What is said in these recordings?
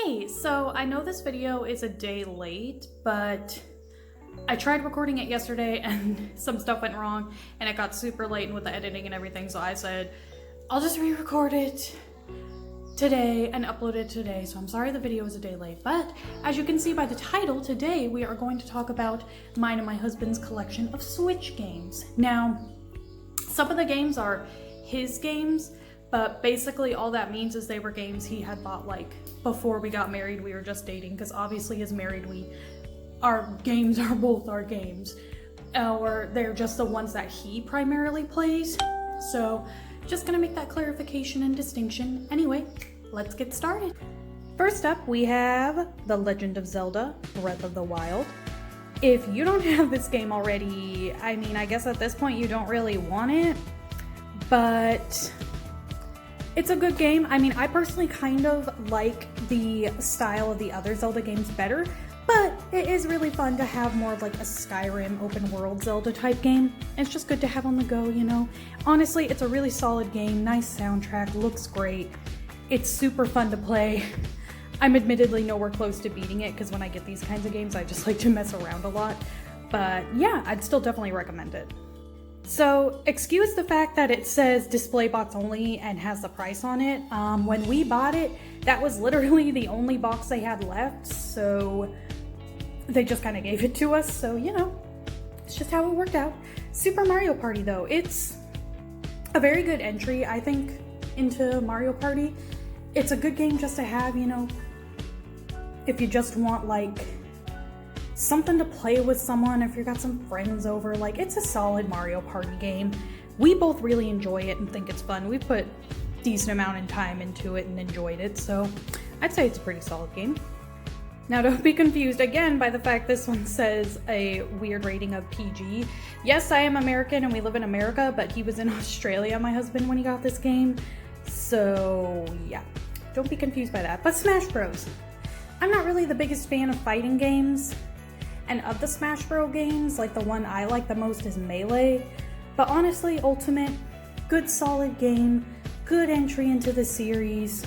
Hey, so I know this video is a day late, but I tried recording it yesterday and some stuff went wrong and it got super late and with the editing and everything, so I said, I'll just re-record it today and upload it today. So I'm sorry the video is a day late, but as you can see by the title, today we are going to talk about mine and my husband's collection of Switch games. Now, some of the games are his games, but basically all that means is they were games he had bought like before we got married. We were just dating, because obviously as married our games are both our games, or they're just the ones that he primarily plays. So just gonna make that clarification and distinction. Anyway, let's get started. First up, we have The Legend of Zelda: Breath of the Wild. If you don't have this game already, I mean, I guess at this point you don't really want it, but it's a good game. I mean, I personally kind of like the style of the other Zelda games better, but it is really fun to have more of like a Skyrim open world Zelda type game. It's just good to have on the go, you know? Honestly, it's a really solid game, nice soundtrack, looks great. It's super fun to play. I'm admittedly nowhere close to beating it, because when I get these kinds of games, I just like to mess around a lot. But yeah, I'd still definitely recommend it. So, excuse the fact that it says display box only and has the price on it. When we bought it, that was literally the only box they had left, so they just kind of gave it to us, so you know, it's just how it worked out. Super Mario Party though, it's a very good entry, I think, into Mario Party. It's a good game just to have, you know, if you just want like something to play with someone, if you got some friends over. Like, it's a solid Mario Party game. We both really enjoy it and think it's fun. We put a decent amount of time into it and enjoyed it, so I'd say it's a pretty solid game. Now, don't be confused again by the fact this one says a weird rating of PG. Yes, I am American and we live in America, but he was in Australia, my husband, when he got this game. So yeah, don't be confused by that. But Smash Bros. I'm not really the biggest fan of fighting games. And of the Smash Bros games, like the one I like the most is Melee. But honestly, Ultimate, good solid game, good entry into the series.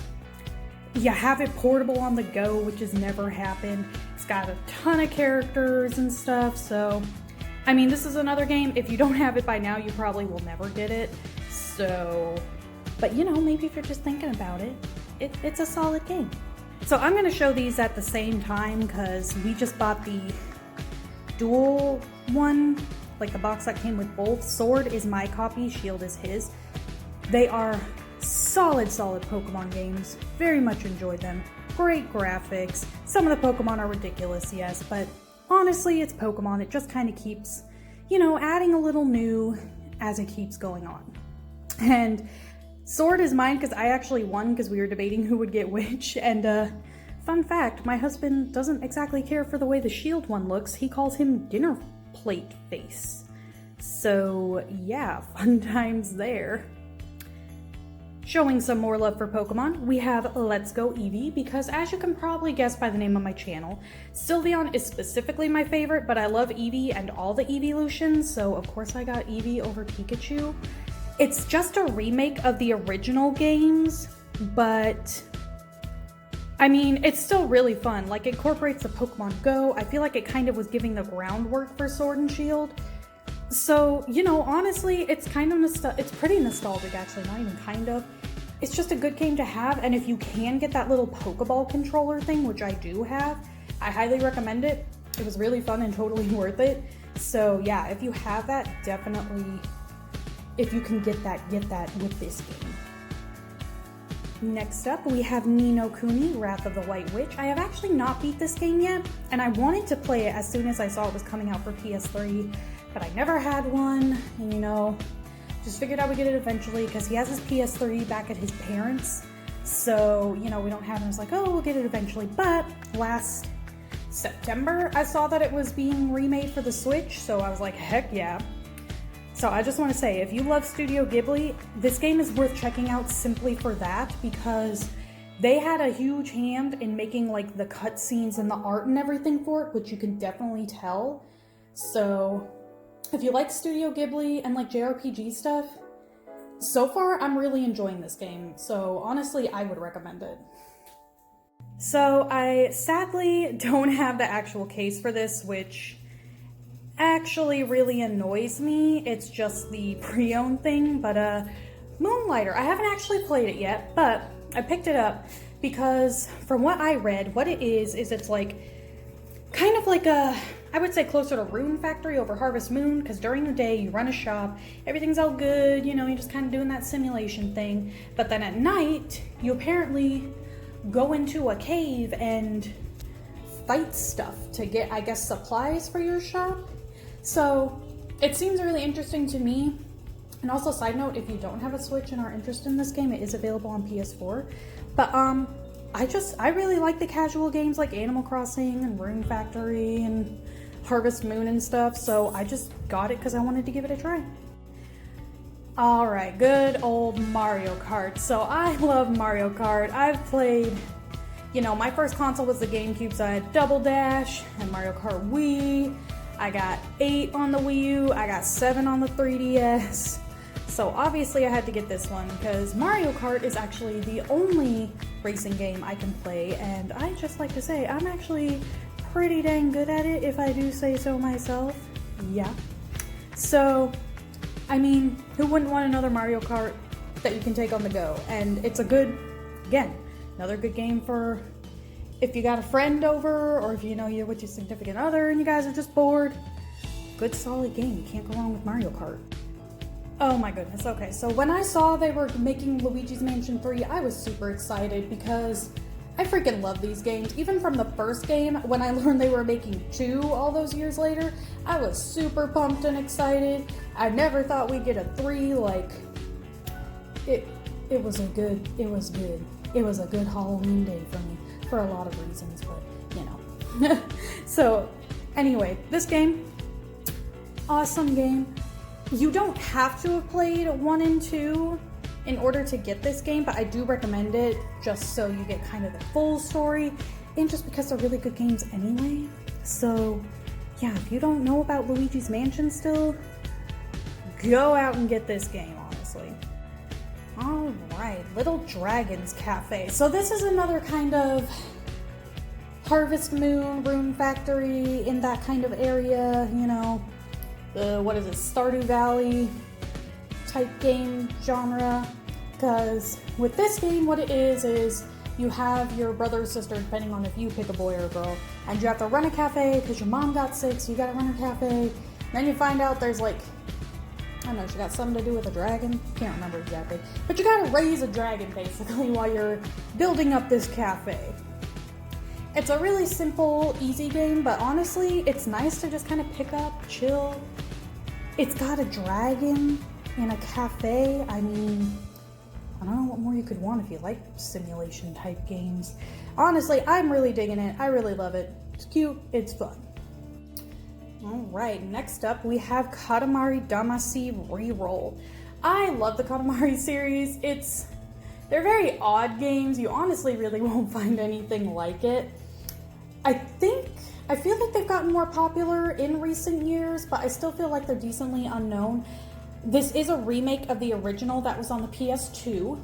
You have it portable on the go, which has never happened. It's got a ton of characters and stuff, so I mean, this is another game, if you don't have it by now, you probably will never get it. So, but you know, maybe if you're just thinking about it, it's a solid game. So I'm gonna show these at the same time because we just bought the dual one, like the box that came with both. Sword is my copy, Shield is his. They are solid Pokemon games. Very much enjoyed them. Great graphics. Some of the Pokemon are ridiculous, yes, but honestly, it's Pokemon. It just kind of keeps, you know, adding a little new as it keeps going on. And Sword is mine because I actually won because we were debating who would get which, and fun fact, my husband doesn't exactly care for the way the Shield one looks. He calls him dinner plate face. So yeah, fun times there. Showing some more love for Pokemon, we have Let's Go Eevee, because as you can probably guess by the name of my channel, Sylveon is specifically my favorite, but I love Eevee and all the evolutions, so of course I got Eevee over Pikachu. It's just a remake of the original games, but I mean, it's still really fun. Like, it incorporates the Pokemon Go. I feel like it kind of was giving the groundwork for Sword and Shield. So, you know, honestly, it's kind of it's pretty nostalgic, actually, not even kind of. It's just a good game to have, and if you can get that little Pokeball controller thing, which I do have, I highly recommend it. It was really fun and totally worth it. So yeah, if you have that, definitely, if you can get that with this game. Next up, we have Ni no Kuni: Wrath of the White Witch. I have actually not beat this game yet, and I wanted to play it as soon as I saw it was coming out for PS3, but I never had one, and you know, just figured I would get it eventually because he has his PS3 back at his parents', so, you know, we don't have it. I was like, oh, we'll get it eventually, but last September, I saw that it was being remade for the Switch, so I was like, heck yeah. So I just want to say, if you love Studio Ghibli, this game is worth checking out simply for that, because they had a huge hand in making like the cutscenes and the art and everything for it, which you can definitely tell. So if you like Studio Ghibli and like JRPG stuff, so far I'm really enjoying this game. So honestly, I would recommend it. So I sadly don't have the actual case for this, which actually really annoys me. It's just the pre-owned thing, but Moonlighter, I haven't actually played it yet, but I picked it up because from what I read, what it is it's like kind of like a, I would say closer to Rune Factory over Harvest Moon, because during the day you run a shop, everything's all good, you know, you're just kind of doing that simulation thing, but then at night you apparently go into a cave and fight stuff to get, I guess, supplies for your shop. So it seems really interesting to me. And also, side note, if you don't have a Switch and are interested in this game, it is available on PS4. But I really like the casual games like Animal Crossing and Rune Factory and Harvest Moon and stuff, so I just got it because I wanted to give it a try. Alright, good old Mario Kart. So I love Mario Kart. I've played, you know, my first console was the GameCube, so I had Double Dash and Mario Kart Wii. I got 8 on the Wii U, I got 7 on the 3DS. So obviously I had to get this one because Mario Kart is actually the only racing game I can play, and I just like to say I'm actually pretty dang good at it, if I do say so myself. Yeah. So, I mean, who wouldn't want another Mario Kart that you can take on the go? And it's a good, again, another good game for if you got a friend over, or if you know you're with your significant other and you guys are just bored. Good solid game, you can't go wrong with Mario Kart. Oh my goodness, okay, so when I saw they were making Luigi's Mansion 3, I was super excited because I freaking love these games. Even from the first game, when I learned they were making 2 all those years later, I was super pumped and excited. I never thought we'd get a 3, like, it was good. It was a good Halloween day for me, for a lot of reasons, but, you know. So, anyway, this game, awesome game. You don't have to have played 1 and 2 in order to get this game, but I do recommend it just so you get kind of the full story, and just because they're really good games anyway. So yeah, if you don't know about Luigi's Mansion still, go out and get this game, honestly. Alright, Little Dragon's Cafe. So this is another kind of Harvest Moon, Rune Factory, in that kind of area, you know, the, what is it, Stardew Valley type game genre. Because with this game, what it is you have your brother or sister, depending on if you pick a boy or a girl, and you have to run a cafe because your mom got sick, so you gotta run a cafe. Then you find out there's like, I don't know, she got something to do with a dragon? Can't remember exactly. But you gotta raise a dragon, basically, while you're building up this cafe. It's a really simple, easy game, but honestly, it's nice to just kind of pick up, chill. It's got a dragon in a cafe. I mean, I don't know what more you could want if you like simulation type games. Honestly, I'm really digging it. I really love it. It's cute. It's fun. Alright, next up we have Katamari Damacy Reroll. I love the Katamari series. They're very odd games. You honestly really won't find anything like it. I feel like they've gotten more popular in recent years, but I still feel like they're decently unknown. This is a remake of the original that was on the PS2,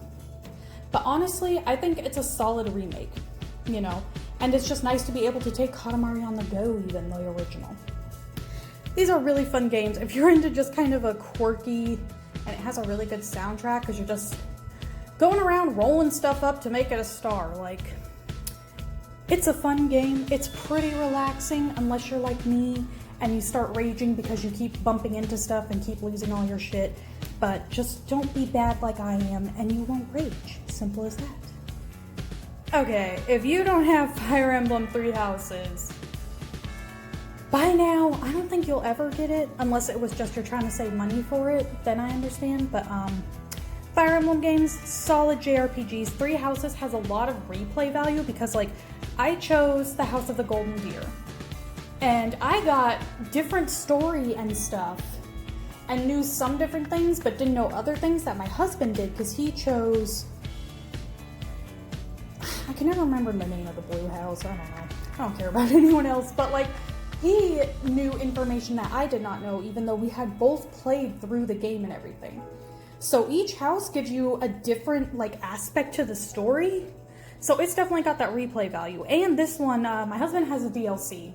but honestly, I think it's a solid remake, you know, and it's just nice to be able to take Katamari on the go, even the original. These are really fun games if you're into just kind of a quirky, and it has a really good soundtrack because you're just going around rolling stuff up to make it a star. Like, it's a fun game. It's pretty relaxing unless you're like me and you start raging because you keep bumping into stuff and keep losing all your shit. But just don't be bad like I am and you won't rage. Simple as that. Okay, if you don't have Fire Emblem Three Houses, by now, I don't think you'll ever get it unless it was just you're trying to save money for it, then I understand. But Fire Emblem games, solid JRPGs. Three Houses has a lot of replay value because, like, I chose the House of the Golden Deer. And I got different story and stuff and knew some different things but didn't know other things that my husband did because he chose... I can never remember the name of the blue house, I don't know. I don't care about anyone else, but like, he knew information that I did not know even though we had both played through the game and everything. So each house gives you a different, like, aspect to the story. So it's definitely got that replay value. And this one, my husband has a DLC.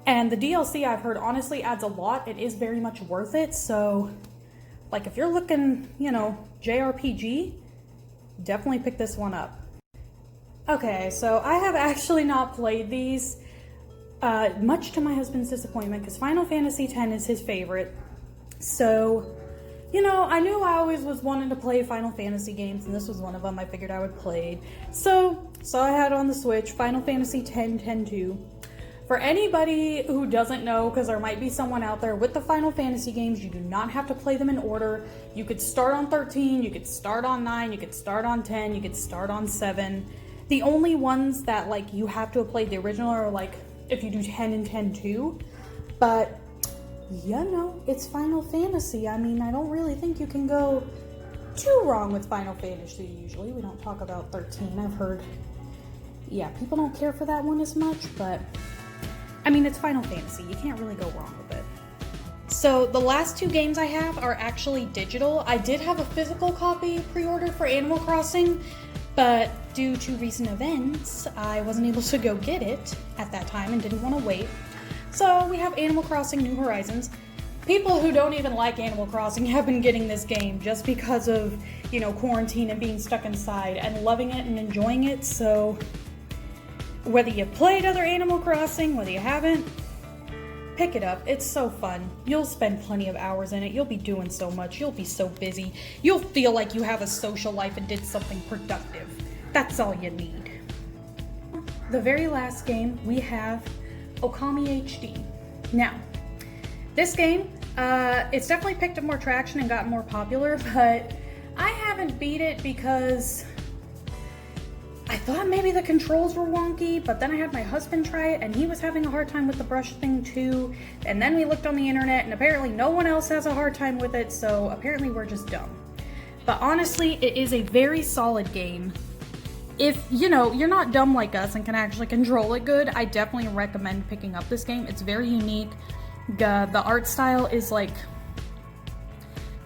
And the DLC, I've heard, honestly adds a lot. It is very much worth it. So, like, if you're looking, you know, JRPG, definitely pick this one up. Okay, so I have actually not played these, much to my husband's disappointment, because Final Fantasy X is his favorite. So, you know, I knew I always was wanting to play Final Fantasy games, and this was one of them I figured I would play. So I had on the Switch, Final Fantasy X 10-2. For anybody who doesn't know, because there might be someone out there, with the Final Fantasy games, you do not have to play them in order. You could start on 13, you could start on 9, you could start on 10, you could start on 7. The only ones that, like, you have to have played the original are, like, if you do 10 and 10-2. But, you know, it's Final Fantasy. I mean, I don't really think you can go too wrong with Final Fantasy usually. We don't talk about 13. I've heard, yeah, people don't care for that one as much, but I mean, it's Final Fantasy. You can't really go wrong with it. So the last 2 games I have are actually digital. I did have a physical copy pre-ordered for Animal Crossing, but due to recent events, I wasn't able to go get it at that time and didn't want to wait. So we have Animal Crossing New Horizons. People who don't even like Animal Crossing have been getting this game just because of, you know, quarantine and being stuck inside and loving it and enjoying it. So whether you played other Animal Crossing, whether you haven't, pick it up. It's so fun. You'll spend plenty of hours in it. You'll be doing so much. You'll be so busy. You'll feel like you have a social life and did something productive. That's all you need. The very last game we have Okami HD. Now, this game, it's definitely picked up more traction and gotten more popular, but I haven't beat it because I thought maybe the controls were wonky, but then I had my husband try it and he was having a hard time with the brush thing too. And then we looked on the internet and apparently no one else has a hard time with it, so apparently we're just dumb. But honestly, it is a very solid game. If, you know, you're not dumb like us and can actually control it good, I definitely recommend picking up this game. It's very unique. The art style is like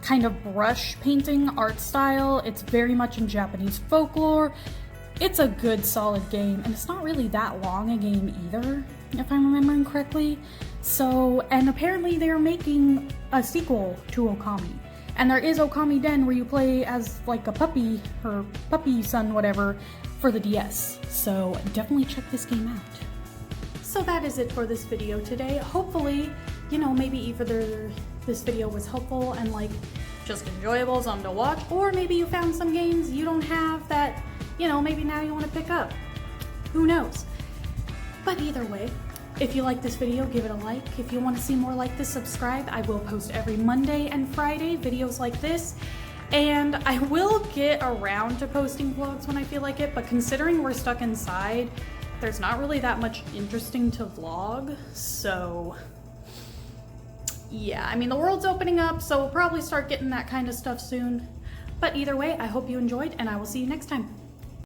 kind of brush painting art style. It's very much in Japanese folklore. It's a good, solid game, and it's not really that long a game either, if I'm remembering correctly. So, and apparently they're making a sequel to Okami. And there is Okami Den where you play as like a puppy, or puppy son, whatever, for the DS. So definitely check this game out. So that is it for this video today. Hopefully, you know, maybe either this video was helpful and like just enjoyable, something to watch, or maybe you found some games you don't have that, you know, maybe now you want to pick up. Who knows? But either way, if you like this video, give it a like. If you want to see more like this, subscribe. I will post every Monday and Friday videos like this. And I will get around to posting vlogs when I feel like it, but considering we're stuck inside, there's not really that much interesting to vlog. So yeah, I mean, the world's opening up, so we'll probably start getting that kind of stuff soon. But either way, I hope you enjoyed, and I will see you next time.